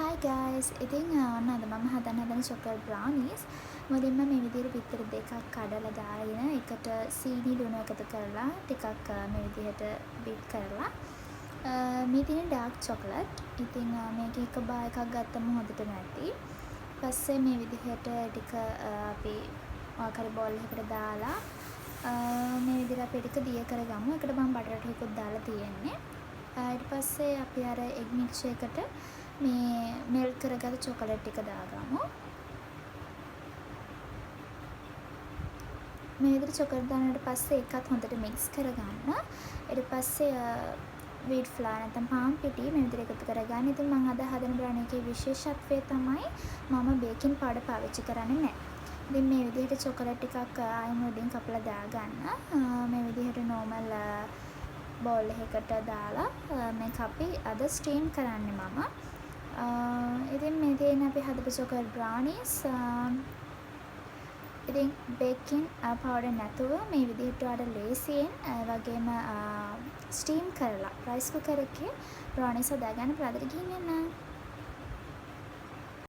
Hi guys! ඉතින් ඔන්න අද මම හදන චොකලට් බ්‍රවුනීස්. මුලින්ම මේ විදිහට බිත්තර දෙකක් කඩලා දාගෙන එකට සීනි ලුණු එකතු කරලා ටිකක් මේ විදිහට බීට් කරලා මේ තියෙන ඩාර්ක් චොකලට්. ඉතින් මේක එක බා එකක් ගත්තම හොඳට නැති. පස්සේ මේ විදිහට ටික අපි ආකාරي බෝල් එකකට දාලා මේ විදිහට අපි ටික දිය කරගමු. ඒකට මම බටර් ටිකකුත් දාලා තියෙන්නේ. ඊට පස්සේ අපි අර එග් මික්ස්චර් එකට මේ මෙල්ට් කරගත්ත චොකලට් ටික දාගමු. මේ විදිහට චොකලට් දානට පස්සේ ඒකත් හොඳට මික්ස් කරගන්න. ඊට පස්සේ වීට් ෆ්ලවර් නැත්නම් පාන් පිටි මේ විදිහට එකතු කරගන්න. ඉතින් මම අද හදන බ්‍රවුනි එකේ විශේෂත්වය තමයි මම බේකින් පවුඩර් පාවිච්චි කරන්නේ නැහැ. ඉතින් මේ විදිහට චොකලට් ටිකක් ආයෙම උඩින් කපලා දාගන්න. මේ විදිහට නෝමල් බෝල් එකකට දාලා මේක අපි අද ස්ටීම් කරන්නේ මම. ඉතින් මේ තියෙන අපි හදපු චොකලට් බ්‍රවුනීස් ඉතින් බේකින් පවුඩර් නැතුව මේ විදිහට වඩා ලේසියෙන් වගේම ස්ටීම් කරලා රයිස් කුකර් එකේ බ්‍රවුනීස් හදාගන්න ප්‍රාදට ගිහින් යන්න.